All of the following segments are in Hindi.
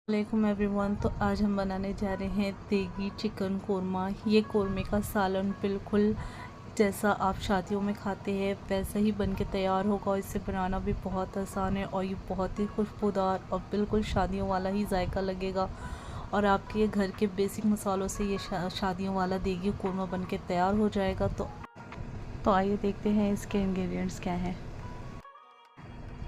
वालेकुम एवरीवन। तो आज हम बनाने जा रहे हैं देगी चिकन कोरमा। ये कोरमे का सालन बिल्कुल जैसा आप शादियों में खाते हैं वैसा ही बन के तैयार होगा। और इसे बनाना भी बहुत आसान है और ये बहुत ही खुशबूदार और बिल्कुल शादियों वाला ही जायका लगेगा। और आपके ये घर के बेसिक मसालों से ये शादियों वाला देगी कोरमा बन के तैयार हो जाएगा। तो आइए देखते हैं इसके इंग्रेडिएंट्स क्या हैं।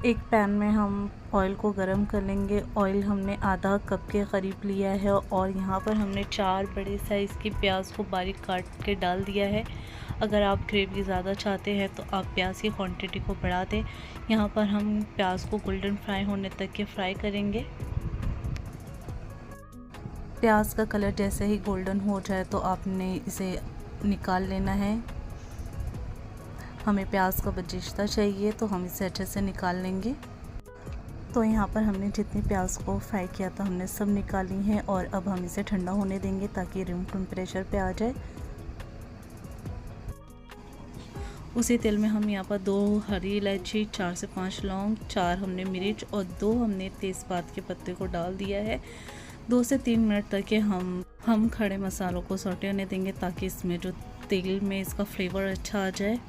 एक पैन में हम ऑयल को गरम कर लेंगे। ऑयल हमने आधा कप के करीब लिया है और यहाँ पर हमने 4 बड़े साइज़ की प्याज को बारीक काट के डाल दिया है। अगर आप ग्रेवी ज़्यादा चाहते हैं तो आप प्याज की क्वांटिटी को बढ़ा दें। यहाँ पर हम प्याज को गोल्डन फ्राई होने तक के फ्राई करेंगे। प्याज का कलर जैसे ही गोल्डन हो जाए तो आपने इसे निकाल लेना है। हमें प्याज का बजिश्ता चाहिए तो हम इसे अच्छे से निकाल लेंगे। तो यहाँ पर हमने जितनी प्याज को फ्राई किया था हमने सब निकाली हैं और अब हम इसे ठंडा होने देंगे ताकि रूम टेम्परेचर पे आ जाए। उसी तेल में हम यहाँ पर 2 हरी इलायची, 4 से 5 लौंग, 4 हमने मिर्च और 2 हमने तेज़पात के पत्ते को डाल दिया है। 2 से 3 मिनट तक के हम खड़े मसालों को सौटे होने देंगे ताकि इसमें जो तेल में इसका फ्लेवर अच्छा आ जाए।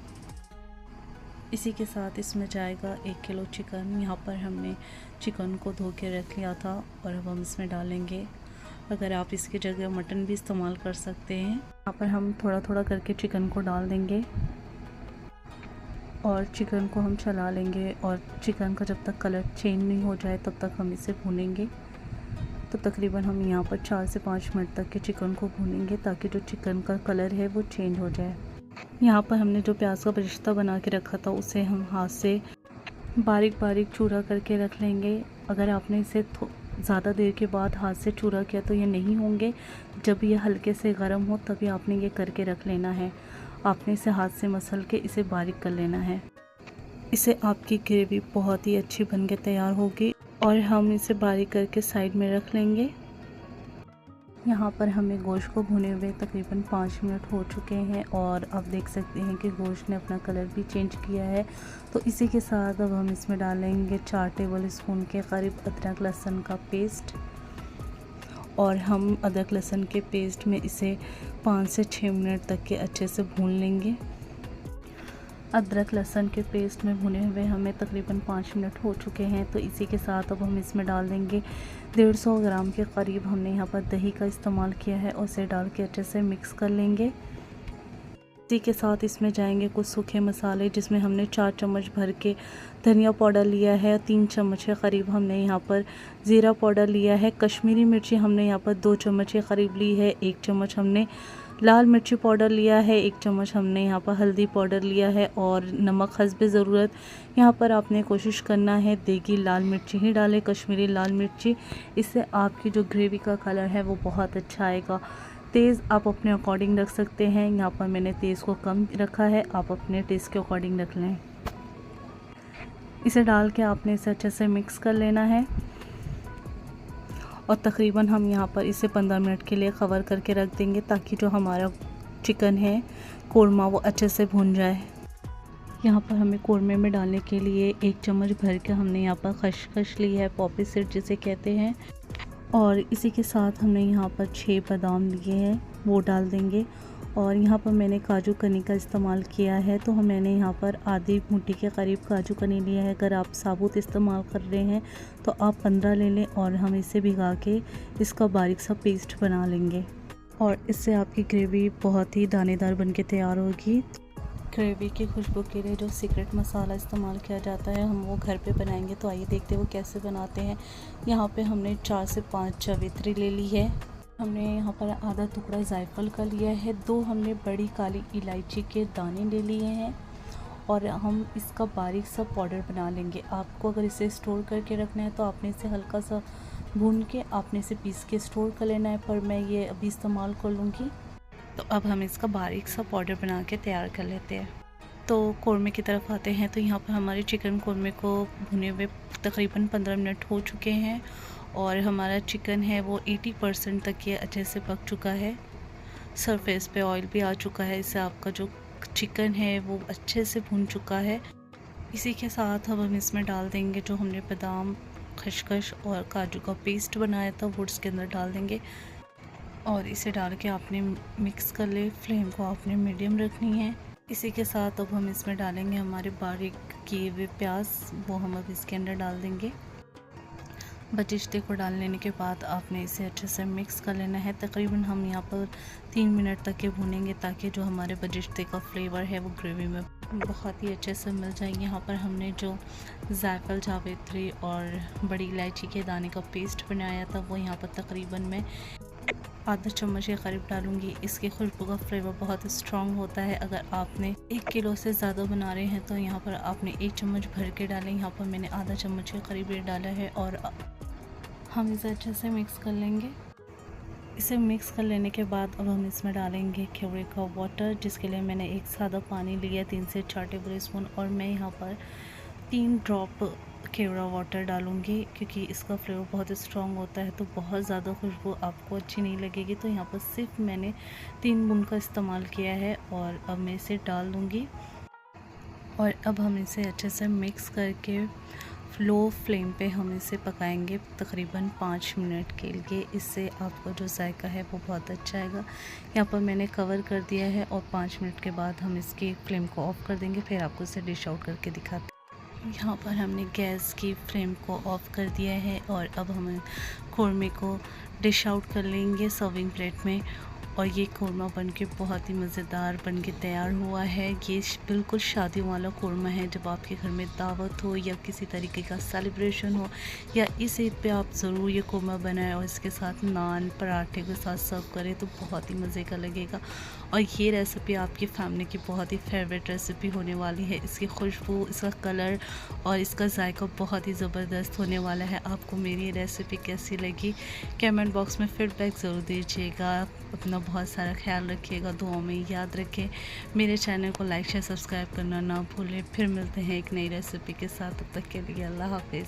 इसी के साथ इसमें जाएगा 1 किलो चिकन। यहाँ पर हमने चिकन को धो के रख लिया था और अब हम इसमें डालेंगे। अगर आप इसकी जगह मटन भी इस्तेमाल कर सकते हैं। यहाँ पर हम थोड़ा थोड़ा करके चिकन को डाल देंगे और चिकन को हम चला लेंगे। और चिकन का जब तक कलर चेंज नहीं हो जाए तब तक हम इसे भूनेंगे। तो तकरीबन हम यहाँ पर 4 से 5 मिनट तक के चिकन को भूनेंगे ताकि जो चिकन का कलर है वो चेंज हो जाए। यहाँ पर हमने जो प्याज का बरिश्ता बना के रखा था उसे हम हाथ से बारीक बारीक चूरा करके रख लेंगे। अगर आपने इसे ज़्यादा देर के बाद हाथ से चूरा किया तो ये नहीं होंगे। जब ये हल्के से गर्म हो तभी आपने ये करके रख लेना है। आपने इसे हाथ से मसल के इसे बारीक कर लेना है। इससे आपकी ग्रेवी बहुत ही अच्छी बन के तैयार होगी और हम इसे बारीक करके साइड में रख लेंगे। यहाँ पर हमें गोश्त को भुने हुए तकरीबन 5 मिनट हो चुके हैं और अब देख सकते हैं कि गोश्त ने अपना कलर भी चेंज किया है। तो इसी के साथ अब हम इसमें डालेंगे 4 टेबल स्पून के करीब अदरक लहसुन का पेस्ट। और हम अदरक लहसुन के पेस्ट में इसे 5 से 6 मिनट तक के अच्छे से भून लेंगे। अदरक लहसुन के पेस्ट में भुने हुए हमें तकरीबन 5 मिनट हो चुके हैं। तो इसी के साथ अब हम इसमें डाल देंगे 150 ग्राम के करीब हमने यहाँ पर दही का इस्तेमाल किया है और उसे डाल के अच्छे से मिक्स कर लेंगे। इसी के साथ इसमें जाएंगे कुछ सूखे मसाले जिसमें हमने 4 चम्मच भर के धनिया पाउडर लिया है, 3 चम्मच के करीब हमने यहाँ पर ज़ीरा पाउडर लिया है, कश्मीरी मिर्ची हमने यहाँ पर 2 चम्मच के करीब ली है, 1 चम्मच हमने लाल मिर्ची पाउडर लिया है, 1 चम्मच हमने यहाँ पर हल्दी पाउडर लिया है और नमक हस्बे ज़रूरत। यहाँ पर आपने कोशिश करना है देगी लाल मिर्ची ही डालें, कश्मीरी लाल मिर्ची। इससे आपकी जो ग्रेवी का कलर है वो बहुत अच्छा आएगा। तेज़ आप अपने अकॉर्डिंग रख सकते हैं। यहाँ पर मैंने तेज़ को कम रखा है, आप अपने टेस्ट के अकॉर्डिंग रख लें। इसे डाल के आपने इसे अच्छे से मिक्स कर लेना है और तकरीबन हम यहाँ पर इसे 15 मिनट के लिए कवर करके रख देंगे ताकि जो हमारा चिकन है कोरमा वो अच्छे से भुन जाए। यहाँ पर हमें कोरमे में डालने के लिए 1 चम्मच भर के हमने यहाँ पर खसखस ली है, पॉपी सीड जिसे कहते हैं। और इसी के साथ हमने यहाँ पर 6 बादाम लिए हैं वो डाल देंगे। और यहाँ पर मैंने काजू कनी का इस्तेमाल किया है तो मैंने यहाँ पर आधी मुट्ठी के करीब काजू कनी लिया है। अगर आप साबुत इस्तेमाल कर रहे हैं तो आप 15 ले लें और हम इसे भिगा के इसका बारीक सा पेस्ट बना लेंगे और इससे आपकी ग्रेवी बहुत ही दानेदार बन के तैयार होगी। ग्रेवी की खुशबू के लिए जो सीक्रेट मसाला इस्तेमाल किया जाता है हम वो घर पे बनाएंगे। तो आइए देखते हैं वो कैसे बनाते हैं। यहाँ पे हमने 4 से 5 जावित्री ले ली है। हमने यहाँ पर आधा टुकड़ा जायफल का लिया है, 2 हमने बड़ी काली इलायची के दाने ले लिए हैं और हम इसका बारीक सा पाउडर बना लेंगे। आपको अगर इसे स्टोर करके रखना है तो आपने इसे हल्का सा भून के आपने इसे पीस के स्टोर कर लेना है, पर मैं ये अभी इस्तेमाल कर लूँगी। तो अब हम इसका बारीक सा पाउडर बना के तैयार कर लेते हैं। तो कोरमे की तरफ आते हैं। तो यहाँ पर हमारे चिकन कोरमे को भुने हुए तकरीबन 15 मिनट हो चुके हैं और हमारा चिकन है वो 80% तक ये अच्छे से पक चुका है। सरफेस पे ऑयल भी आ चुका है, इससे आपका जो चिकन है वो अच्छे से भुन चुका है। इसी के साथ अब हम इसमें डाल देंगे जो हमने बादाम खसखस और काजू का पेस्ट बनाया था वो इसके अंदर डाल देंगे और इसे डाल के आपने मिक्स कर ले। फ्लेम को आपने मीडियम रखनी है। इसी के साथ अब हम इसमें डालेंगे हमारे बारीक किए हुए प्याज, वो हम अब इसके अंदर डाल देंगे। बजिश्ते को डाल लेने के बाद आपने इसे अच्छे से मिक्स कर लेना है। तकरीबन हम यहाँ पर 3 मिनट तक के भूनेंगे ताकि जो हमारे बजिश्ते का फ्लेवर है वो ग्रेवी में बहुत ही अच्छे से मिल जाए। यहाँ पर हमने जो जायफल, जावित्री और बड़ी इलायची के दाने का पेस्ट बनाया था वो यहाँ पर तकरीबन मैं आधा चम्मच के करीब डालूंगी। इसकी खुशबू का फ्लेवर बहुत स्ट्रॉन्ग होता है। अगर आपने 1 किलो से ज़्यादा बना रहे हैं तो यहाँ पर आपने 1 चम्मच भर के डालें। यहाँ पर मैंने आधा चम्मच के करीब ये डाला है और हम इसे अच्छे से मिक्स कर लेंगे। इसे मिक्स कर लेने के बाद अब हम इसमें डालेंगे केवड़े का वाटर, जिसके लिए मैंने एक सादा पानी लिया 3 से 4 टेबल स्पून और मैं यहाँ पर 3 ड्रॉप केवड़ा वाटर डालूंगी क्योंकि इसका फ्लेवर बहुत स्ट्रॉन्ग होता है तो बहुत ज़्यादा खुशबू आपको अच्छी नहीं लगेगी। तो यहाँ पर सिर्फ मैंने 3 बूंद का इस्तेमाल किया है और अब मैं इसे डाल दूँगी और अब हम इसे अच्छे से मिक्स करके लो फ्लेम पे हम इसे पकाएंगे तकरीबन 5 मिनट के लिए। इससे आपका जो जायका है वो बहुत अच्छा आएगा। यहाँ पर मैंने कवर कर दिया है और 5 मिनट के बाद हम इसकी फ्लेम को ऑफ़ कर देंगे। फिर आपको इसे डिश आउट करके दिखाते हैं। यहाँ पर हमने गैस की फ्लेम को ऑफ़ कर दिया है और अब हम कौरमे को डिश आउट कर लेंगे सर्विंग प्लेट में। और ये कौरमा बनके बहुत ही मज़ेदार बनके तैयार हुआ है। ये बिल्कुल शादियों वाला कौरमा है। जब आपके घर में दावत हो या किसी तरीके का सेलिब्रेशन हो या इस ईद पे आप ज़रूर ये कौरमा बनाएं और इसके साथ नान पराठे के साथ सर्व करें तो बहुत ही मज़े का लगेगा। और ये रेसिपी आपकी फैमिली की बहुत ही फेवरेट रेसिपी होने वाली है। इसकी खुशबू, इसका कलर और इसका जायका बहुत ही ज़बरदस्त होने वाला है। आपको मेरी ये रेसिपी कैसी लगी कमेंट बॉक्स में फीडबैक ज़रूर दीजिएगा। अपना बहुत सारा ख्याल रखिएगा, दुआओं में याद रखें। मेरे चैनल को लाइक शेयर सब्सक्राइब करना ना भूलें। फिर मिलते हैं एक नई रेसिपी के साथ। तब तक के लिए अल्लाह हाफिज़।